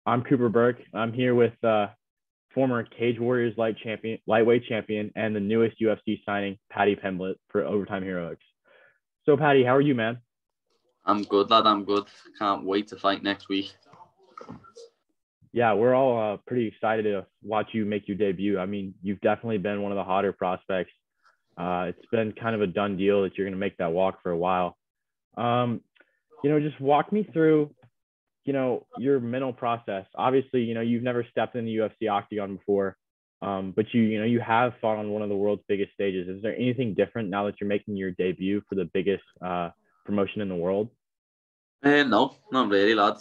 I'm Cooper Burke. I'm here with former Cage Warriors lightweight champion, and the newest UFC signing, Paddy Pimblett for Overtime Heroics. So, Paddy, how are you, man? I'm good, lad. I'm good. Can't wait to fight next week. Yeah, we're all pretty excited to watch you make your debut. I mean, you've definitely been one of the hotter prospects. It's been kind of a done deal that you're going to make that walk for a while. Um, just walk me through, your mental process. Obviously, you've never stepped in the UFC octagon before, but you have fought on one of the world's biggest stages. Is there anything different now that you're making your debut for the biggest promotion in the world? No, not really, lad.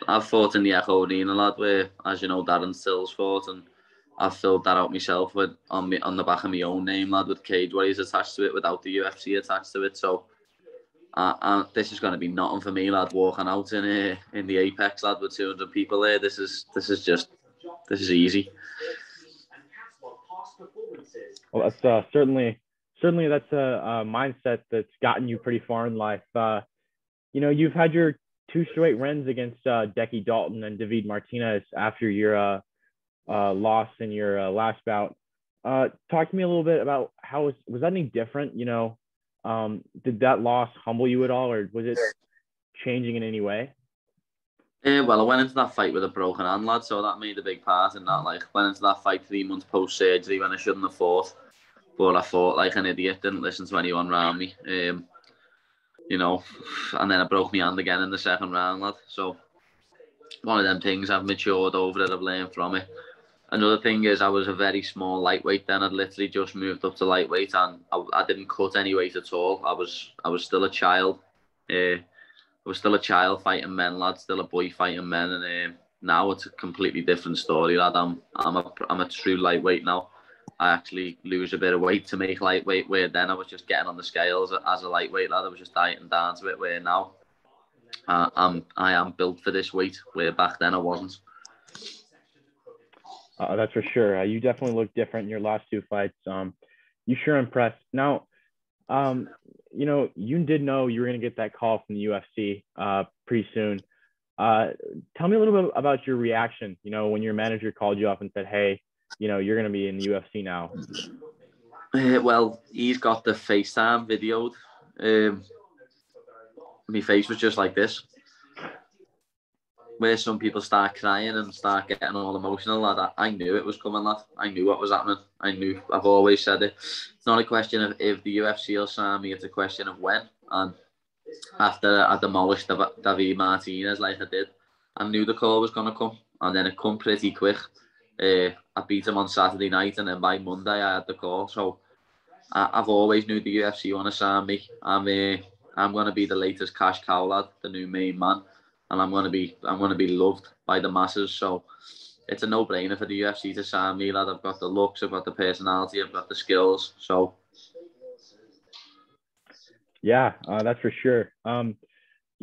I've fought in the Echo Arena, lad, where, as you know, Darren Stills fought, and I've filled that out myself on the back of my own name, lad, with Cage Warriors attached to it, without the UFC attached to it. So, this is going to be nothing for me, lad. Walking out in the Apex, lad, with 200 people there. This is easy. Well, that's certainly that's a mindset that's gotten you pretty far in life. You've had your two straight wins against Decky Dalton and David Martinez after your loss in your last bout. Talk to me a little bit about how was that any different? Did that loss humble you at all, or was it changing in any way? Well, I went into that fight with a broken hand, lad, so that made a big part in that. Like, went into that fight 3 months post surgery when I shouldn't have fought, but I fought like an idiot, didn't listen to anyone around me. And then I broke my hand again in the second round, lad. So one of them things, I've matured over it, I've learned from it. Another thing is, I was a very small lightweight then. I'd literally just moved up to lightweight, and I didn't cut any weight at all. I was still a child. I was still a child fighting men, lad. Still a boy fighting men, and now it's a completely different story, lad. I'm a true lightweight now. I actually lose a bit of weight to make lightweight, where then I was just getting on the scales as a lightweight, lad. I was just dieting down to it, where now I am built for this weight, where back then I wasn't. That's for sure. You definitely look different in your last two fights. You sure impressed. Now, you did know you were going to get that call from the UFC pretty soon. Tell me a little bit about your reaction, when your manager called you up and said, hey, you're going to be in the UFC now. Well, he's got the FaceTime videoed. My face was just like this. Where some people start crying and start getting all emotional, lad. I knew it was coming, lad. I knew what was happening. I've always said it. It's not a question of if the UFC will sign me, it's a question of when. And after I demolished David Martinez like I did, I knew the call was going to come. And then it come pretty quick. I beat him on Saturday night, and then by Monday I had the call. So I've always knew the UFC want to sign me. I'm going to be the latest cash cow, lad, the new main man. And I'm going to be loved by the masses. So it's a no-brainer for the UFC to sign me, lad. I've got the looks, I've got the personality, I've got the skills. So yeah, that's for sure. I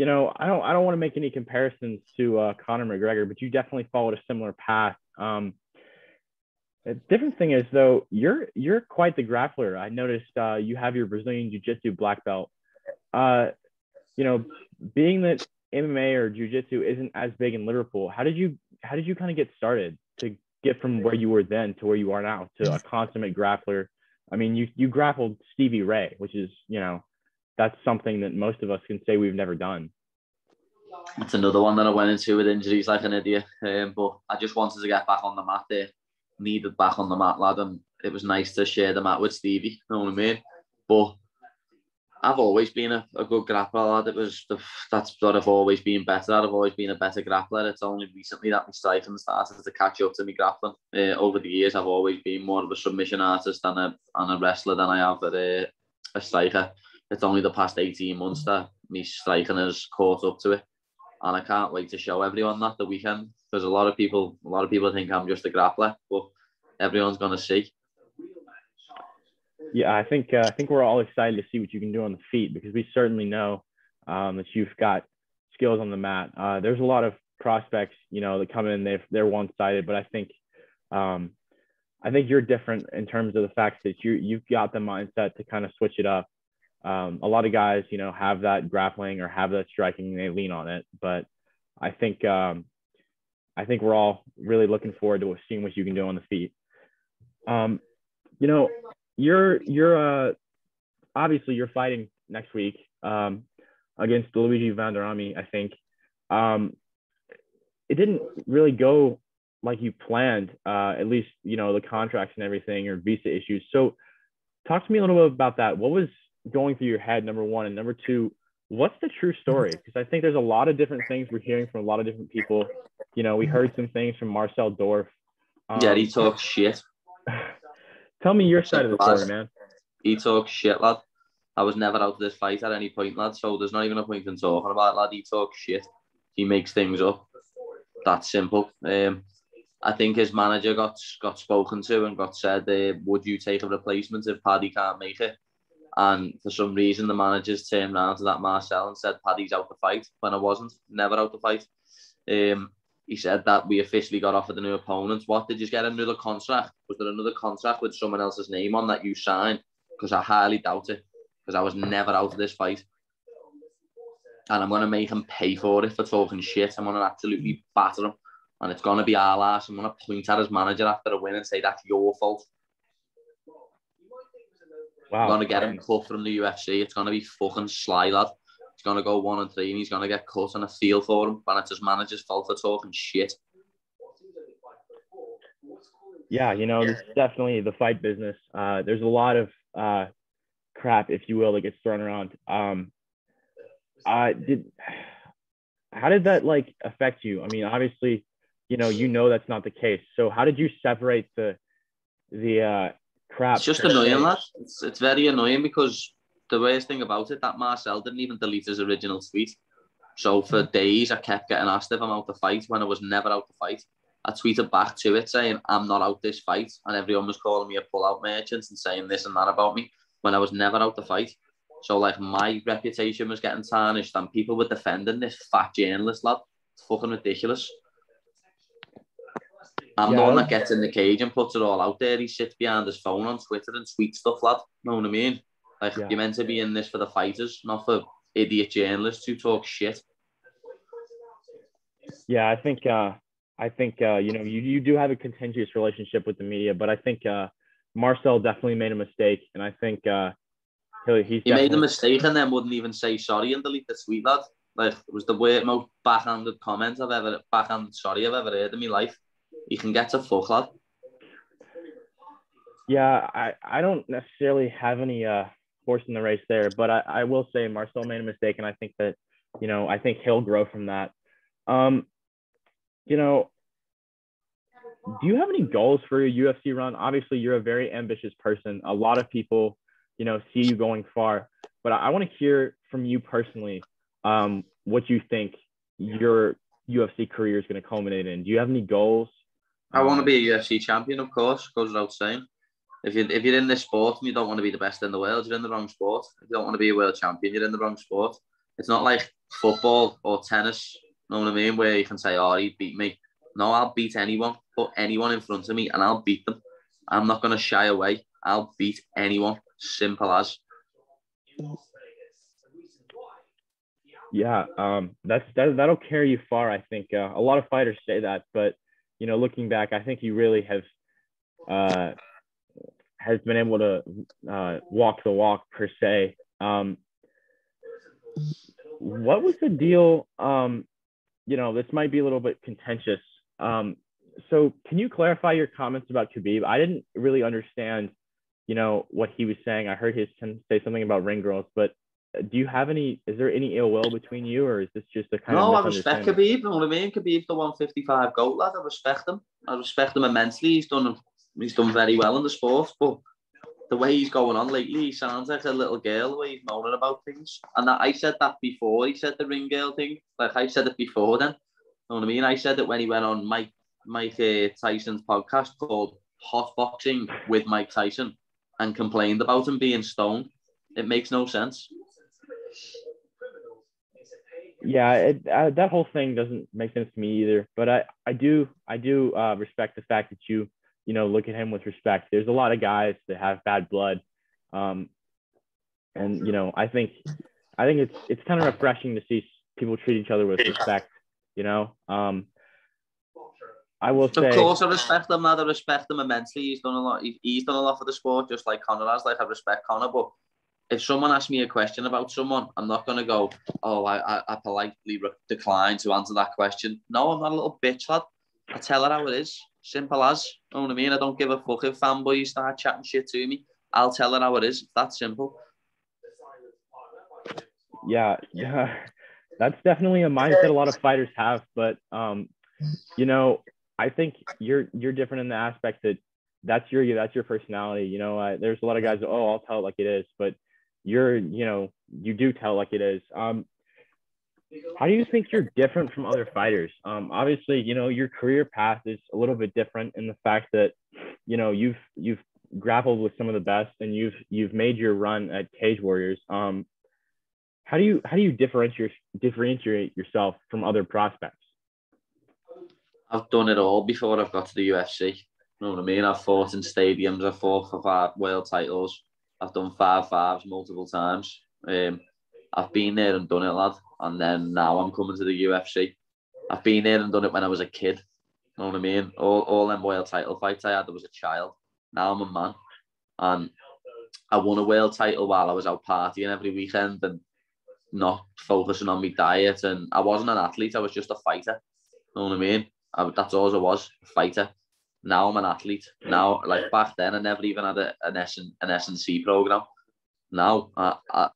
don't want to make any comparisons to Conor McGregor, but you definitely followed a similar path. A different thing is, though, you're quite the grappler. I noticed you have your Brazilian Jiu-Jitsu black belt. Being that MMA or jiu-jitsu isn't as big in Liverpool, how did you kind of get started to get from where you were then to where you are now to a consummate grappler? I mean, you grappled Stevie Ray, which is, that's something that most of us can say we've never done. It's another one that I went into with injuries like an idiot. But I just wanted to get back on the mat there. Needed back on the mat, lad, and it was nice to share the mat with Stevie, you know what I mean? But I've always been a good grappler, lad. That's what I've always been better at. I've always been a better grappler. It's only recently that my striking started to catch up to me grappling. Over the years, I've always been more of a submission artist and a wrestler than I have a striker. It's only the past 18 months that my striking has caught up to it. And I can't wait to show everyone that the weekend, because a lot of people think I'm just a grappler, but everyone's going to see. Yeah, I think we're all excited to see what you can do on the feet, because we certainly know that you've got skills on the mat. There's a lot of prospects, that come in, they're one-sided, but I think you're different in terms of the fact that you've got the mindset to kind of switch it up. A lot of guys, have that grappling or have that striking, and they lean on it. But I think I think we're all really looking forward to seeing what you can do on the feet. You know, you're obviously you're fighting next week against Luigi Vanderami, I think. It didn't really go like you planned, at least, the contracts and everything or visa issues. So talk to me a little bit about that. What was going through your head, number one? And number two, what's the true story? Because I think there's a lot of different things we're hearing from a lot of different people. We heard some things from Marcel Dorf. Yeah, he talks shit. Tell me your side of the story, man. He talks shit, lad. I was never out of this fight at any point, lad. So there's not even a point in talking about it, lad. He talks shit. He makes things up. That's simple. I think his manager got spoken to and got said, would you take a replacement if Paddy can't make it? And for some reason, the managers turned around to that Marcel and said, Paddy's out the fight, when I wasn't. Never out the fight. He said that we officially got offered a new opponent. What, did you get another contract? Was there another contract with someone else's name on that you signed? Because I highly doubt it. Because I was never out of this fight. And I'm going to make him pay for it for talking shit. I'm going to absolutely batter him. And it's going to be our last. I'm going to point at his manager after a win and say, that's your fault. Wow. I'm going to get him cut from the UFC. It's going to be fucking sly, lad. He's going to go 1-3 and he's going to get cut, and I feel for him. And it's his manager's fault for talking shit. Yeah, this is definitely the fight business. There's a lot of crap, if you will, that gets thrown around. How did that affect you? I mean, obviously, that's not the case. So how did you separate the crap? It's just annoying, lad. It's very annoying because the worst thing about it, that Marcel didn't even delete his original tweet. So for days, I kept getting asked if I'm out to fight when I was never out to fight. I tweeted back to it saying, I'm not out this fight. And everyone was calling me a pull-out merchant and saying this and that about me when I was never out to fight. So, my reputation was getting tarnished and people were defending this fat journalist, lad. It's fucking ridiculous. I'm the one that gets in the cage and puts it all out there. He sits behind his phone on Twitter and tweets stuff, lad. Know what I mean? You're meant to be in this for the fighters, not for idiot journalists who talk shit. Yeah, I think you do have a contentious relationship with the media, but I think Marcel definitely made a mistake, and I think he made a mistake and then wouldn't even say sorry and delete the tweet, lad. It was the most backhanded sorry I've ever heard in my life. He can get to fuck, lad. Yeah, I don't necessarily have any horse in the race there, but I will say Marcel made a mistake, and I think that I think he'll grow from that. Do you have any goals for your UFC run? Obviously, you're a very ambitious person. A lot of people, see you going far, but I want to hear from you personally what you think your UFC career is going to culminate in. Do you have any goals? I want to be a UFC champion, of course, goes without saying. If you're in this sport and you don't want to be the best in the world, you're in the wrong sport. If you don't want to be a world champion, you're in the wrong sport. It's not like football or tennis, you know what I mean, where you can say, oh, he beat me. No, I'll beat anyone. Put anyone in front of me and I'll beat them. I'm not going to shy away. I'll beat anyone. Simple as. Yeah, that'll carry you far, I think. A lot of fighters say that, but, looking back, I think you really has been able to walk the walk, per se. What was the deal? This might be a little bit contentious. So can you clarify your comments about Khabib? I didn't really understand, what he was saying. I heard him say something about ring girls, but is there any ill will between you, or is this just a kind of misunderstanding? I respect Khabib, you know what I mean? Khabib's the 155 GOAT, lad. I respect him. I respect him immensely. He's done very well in the sport, but the way he's going on lately, he sounds like a little girl the way he's moaning about things. And I said that before he said the ring girl thing. I said it before then. You know what I mean? I said it when he went on Mike Tyson's podcast called Hot Boxing with Mike Tyson and complained about him being stoned. It makes no sense. Yeah, that whole thing doesn't make sense to me either. But I do respect the fact that you look at him with respect. There's a lot of guys that have bad blood, and I think it's kind of refreshing to see people treat each other with respect. I will Of say, course, I respect him, lad. I respect him immensely. He's done a lot. He's done a lot for the sport, just like Conor has. Like, I respect Conor, but if someone asks me a question about someone, I'm not going to go, oh, I politely decline to answer that question. No, I'm not a little bitch, lad. I tell her how it is. Simple as. You know what I mean? I don't give a fuck if fanboys start chatting shit to me. I'll tell her how it is. That's simple. Yeah, that's definitely a mindset a lot of fighters have. But, you know, I think you're different in the aspect that that's your personality. You know, there's a lot of guys that, oh, I'll tell it like it is. But you do tell it like it is. How do you think you're different from other fighters? Obviously, you know, your career path is a little bit different in the fact that, you know, you've grappled with some of the best and you've made your run at Cage Warriors. How do you differentiate yourself from other prospects? I've done it all before I've got to the UFC. You know what I mean? I've fought in stadiums. I've fought for 5 world titles. I've done 5-5s multiple times. I've been there and done it, lad. And then now I'm coming to the UFC. I've been there and done it when I was a kid. You know what I mean? All them world title fights I had, I was a child. Now I'm a man. And I won a world title while I was out partying every weekend and not focusing on my diet. And I wasn't an athlete. I was just a fighter. You know what I mean? That's all I was, a fighter. Now I'm an athlete. Now, like back then, I never even had an S&C program. Now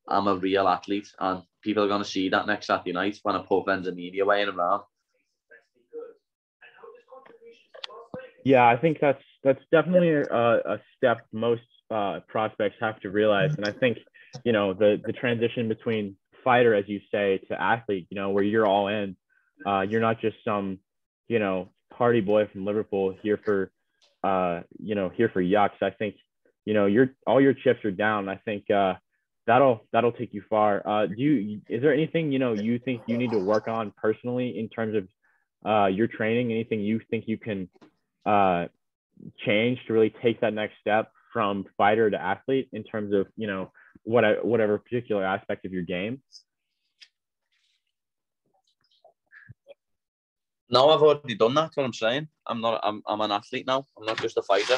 I'm a real athlete, and people are going to see that next Saturday night when I put Venza Media weighing around. Yeah, I think that's definitely a step most prospects have to realize, and I think, you know, the transition between fighter, as you say, to athlete, you know, where you're all in. You're not just some, you know, party boy from Liverpool here for yucks. I think, you know, all your chips are down. I think that'll take you far. Is there anything, you know, you think you need to work on personally in terms of your training? Anything you think you can change to really take that next step from fighter to athlete in terms of, you know, whatever particular aspect of your game? No, I've already done that. That's what I'm saying. I'm an athlete now. I'm not just a fighter.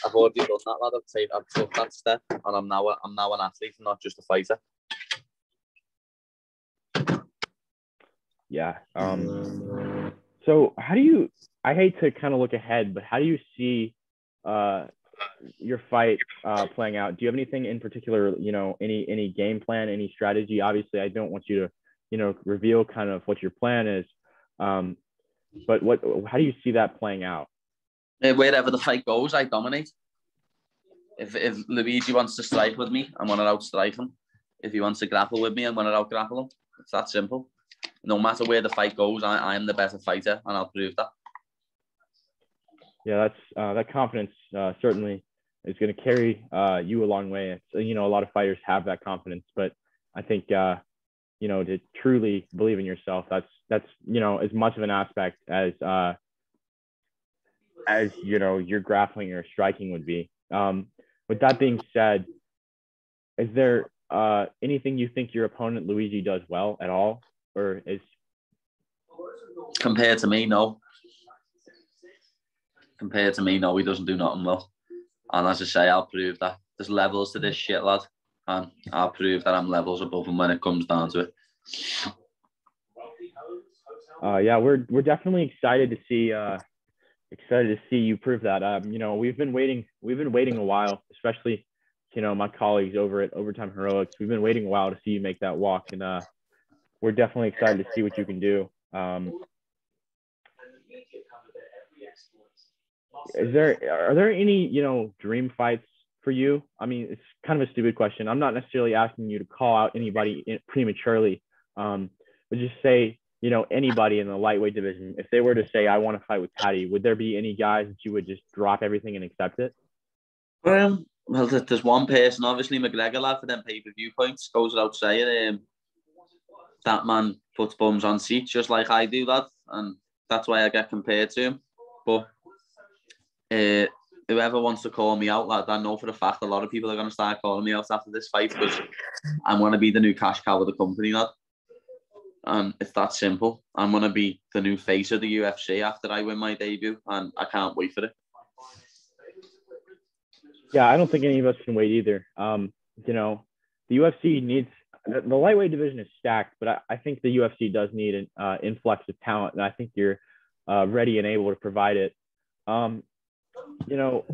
I've already done that, lad. I've took that step, and I'm now an athlete, not just a fighter. Yeah. So how do you? I hate to kind of look ahead, but how do you see your fight playing out? Do you have anything in particular? You know, any game plan, any strategy? Obviously, I don't want you to, you know, reveal kind of what your plan is. But how do you see that playing out? Wherever the fight goes, I dominate. If Luigi wants to strike with me, I'm going to outstrike him. If he wants to grapple with me, I'm going to outgrapple him. It's that simple. No matter where the fight goes, I am the better fighter, and I'll prove that. Yeah, that confidence certainly is going to carry you a long way. It's, you know, a lot of fighters have that confidence, but I think you know, to truly believe in yourself, that's you know, as much of an aspect as you know, your grappling or striking would be. With that being said, is there anything you think your opponent Luigi does well at all, or is compared to me? No. Compared to me, no, he doesn't do nothing well. And as I say, I'll prove that. There's levels to this shit, lad, and I'll prove that I'm levels above him when it comes down to it. Yeah, we're definitely excited to see you prove that. You know, we've been waiting a while, especially, you know, my colleagues over at Overtime Heroics. We've been waiting a while to see you make that walk, and we're definitely excited to see what you can do. Are there any, you know, dream fights for you? I mean, it's kind of a stupid question. I'm not necessarily asking you to call out anybody prematurely, but just say, you know, anybody in the lightweight division. If they were to say, I want to fight with Paddy, would there be any guys that you would just drop everything and accept it? Well, there's one person, obviously McGregor, lad, for them pay-per-view points. Goes without saying, that man puts bums on seats just like I do, lad, and that's why I get compared to him. But whoever wants to call me out, lad, I know for a fact a lot of people are going to start calling me out after this fight because I'm going to be the new cash cow of the company, lad. and it's that simple. I'm going to be the new face of the UFC after I win my debut, and I can't wait for it. Yeah, I don't think any of us can wait either. You know, the UFC needs the lightweight division is stacked, but I think the UFC does need an influx of talent, and I think you're ready and able to provide it. You know,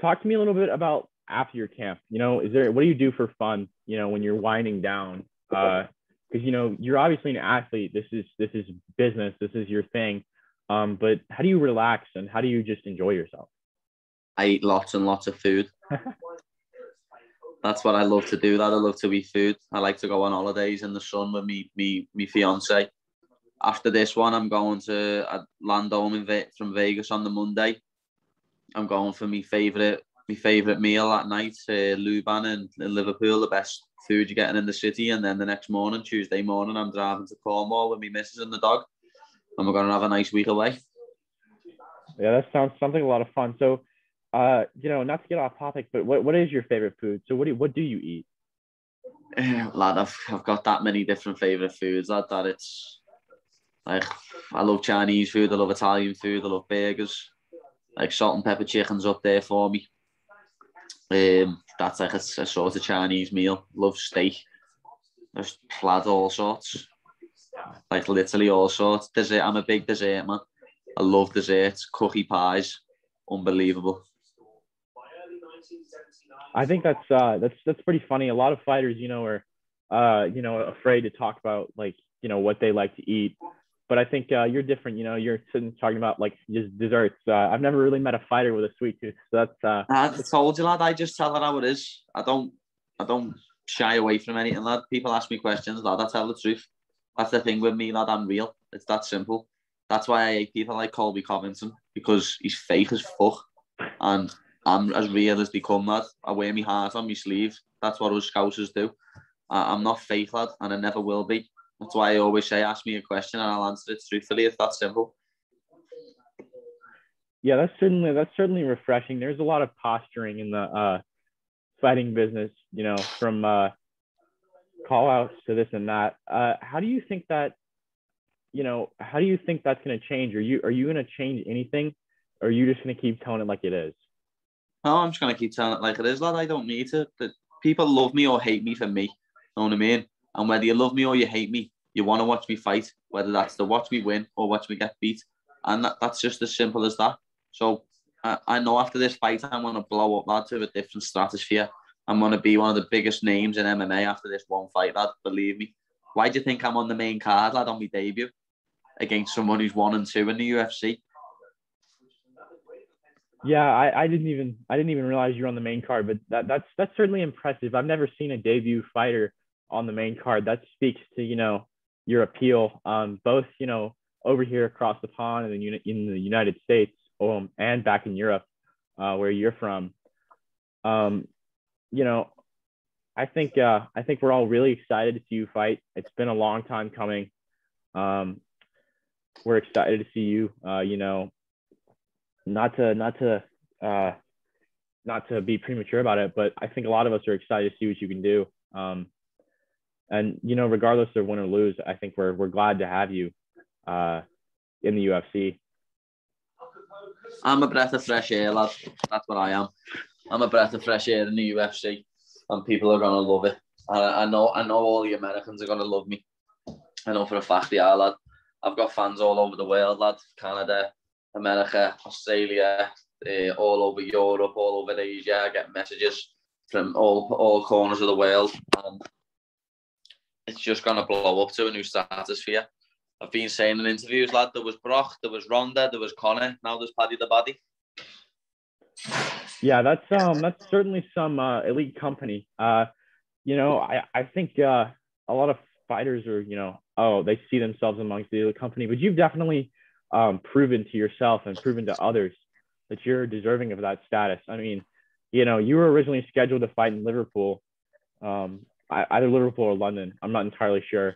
talk to me a little bit about after your camp. You know, what do you do for fun? You know, when you're winding down, because you know you're obviously an athlete. This is business. This is your thing. But how do you relax and how do you just enjoy yourself? I eat lots and lots of food. That's what I love to do. That I love to eat food. I like to go on holidays in the sun with me fiance. After this one, I'm going to land home from Vegas on the Monday. I'm going for my favourite meal at night, Luban in Liverpool, the best food you're getting in the city. And then the next morning, Tuesday morning, I'm driving to Cornwall with my missus and the dog. And we're going to have a nice week away. Yeah, that sounds something a lot of fun. So, you know, not to get off topic, but what is your favorite food? So what do you eat? Lad, I've got that many different favourite foods, lad, that it's like, I love Chinese food, I love Italian food, I love burgers. Like salt and pepper chicken's up there for me. That's like a sort of Chinese meal. Love steak. There's plaid, all sorts. Like literally all sorts. Dessert. I'm a big dessert man. I love desserts, cookie pies, unbelievable. I think that's pretty funny. A lot of fighters, you know, are you know, afraid to talk about like, you know, what they like to eat. But I think you're different. You know, you're sitting talking about like just desserts. I've never really met a fighter with a sweet tooth. So that's. I told you, lad. I just tell her how it is. I don't shy away from anything, lad. People ask me questions, lad. I tell the truth. That's the thing with me, lad. I'm real. It's that simple. That's why I hate people like Colby Covington, because he's fake as fuck, and I'm as real as they come, lad. I wear my heart on my sleeve. That's what us Scousers do. I'm not fake, lad, and I never will be. That's why I always say, ask me a question and I'll answer it truthfully. It's that simple. Yeah, that's certainly refreshing. There's a lot of posturing in the fighting business, you know, from call outs to this and that. How do you think that, you know, how do you think that's going to change? Are you going to change anything, or are you just going to keep telling it like it is? No, I'm just going to keep telling it like it is, lad. I don't need to. People love me or hate me for me. You know what I mean? And whether you love me or you hate me, you want to watch me fight, whether that's to watch me win or watch me get beat. And that's just as simple as that. So I know after this fight, I'm going to blow up, lad, to a different stratosphere. I'm going to be one of the biggest names in MMA after this one fight, lad. Believe me. Why do you think I'm on the main card, lad, on my debut against someone who's 1-2 in the UFC? Yeah, I didn't even realize you're on the main card, but that's certainly impressive. I've never seen a debut fighter on the main card. That speaks to, you know, your appeal, both, you know, over here across the pond and in the United States, and back in Europe, where you're from. You know, I think we're all really excited to see you fight. It's been a long time coming. We're excited to see you. You know, not to be premature about it, but I think a lot of us are excited to see what you can do. And you know, regardless of win or lose, I think we're glad to have you in the UFC. I'm a breath of fresh air, lad. That's what I am. I'm a breath of fresh air in the UFC, and people are gonna love it. I know all the Americans are gonna love me. I know for a fact they are, lad. I've got fans all over the world, lad. Canada, America, Australia, all over Europe, all over Asia. I get messages from all corners of the world, and it's just gonna blow up to a new stratosphere. I've been saying in interviews, lad, there was Brock, there was Ronda, there was Conor, now there's Paddy the Baddy. Yeah, that's certainly some elite company. You know, I think a lot of fighters are, you know, they see themselves amongst the elite company, but you've definitely proven to yourself and proven to others that you're deserving of that status. I mean, you know, you were originally scheduled to fight in Liverpool, either Liverpool or London. I'm not entirely sure.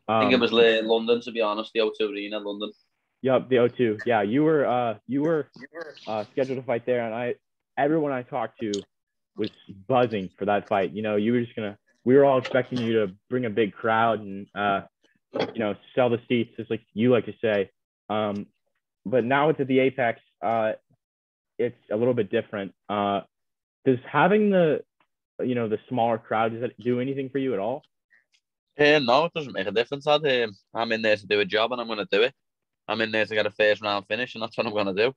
I think it was London, to be honest, the O2 Arena, London. Yep, the O2. Yeah, you were scheduled to fight there, and everyone I talked to was buzzing for that fight. You know, we were all expecting you to bring a big crowd and sell the seats, just like you like to say. But now it's at the Apex. It's a little bit different. Does having the smaller crowd, does that do anything for you at all? No, it doesn't make a difference, lad. I'm in there to do a job and I'm going to do it. I'm in there to get a first round finish and that's what I'm going to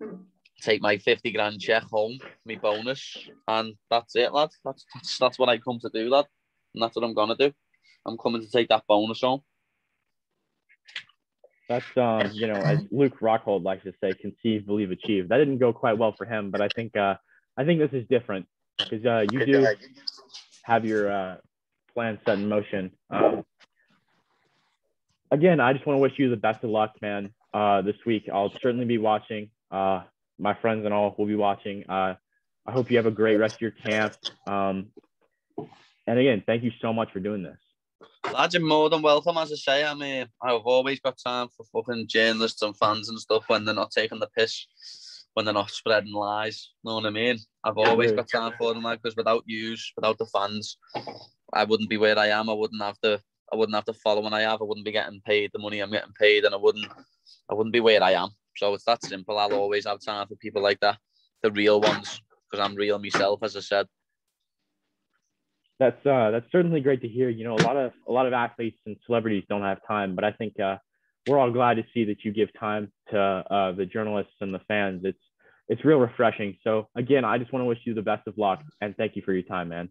do. Take my 50 grand check home, my bonus, and that's it, lad. That's what I come to do, lad. And that's what I'm going to do. I'm coming to take that bonus home. That's, as Luke Rockhold likes to say, conceive, believe, achieve. That didn't go quite well for him, but I think this is different because you do have your plan set in motion. Again, I just want to wish you the best of luck, man, this week. I'll certainly be watching. My friends and all will be watching. I hope you have a great rest of your camp. And again, thank you so much for doing this. Lads, you're more than welcome, as I say. I've always got time for fucking journalists and fans and stuff when they're not taking the piss, when they're not spreading lies. You know what I mean? I've always got time for them, like, because without the fans, I wouldn't be where I am. I wouldn't have the following I have. I wouldn't be getting paid the money I'm getting paid, and I wouldn't be where I am. So it's that simple. I'll always have time for people like that, the real ones, because I'm real myself, as I said. That's certainly great to hear. A lot of athletes and celebrities don't have time, but I think we're all glad to see that you give time to the journalists and the fans. It's real refreshing. So again, I just want to wish you the best of luck and thank you for your time, man.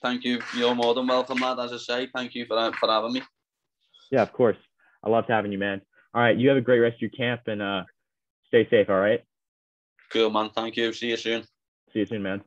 Thank you. You're more than welcome, lad. As I say, thank you for having me. Yeah, of course. I loved having you, man. All right, you have a great rest of your camp and stay safe. All right. Cool, man. Thank you. See you soon. See you soon, man.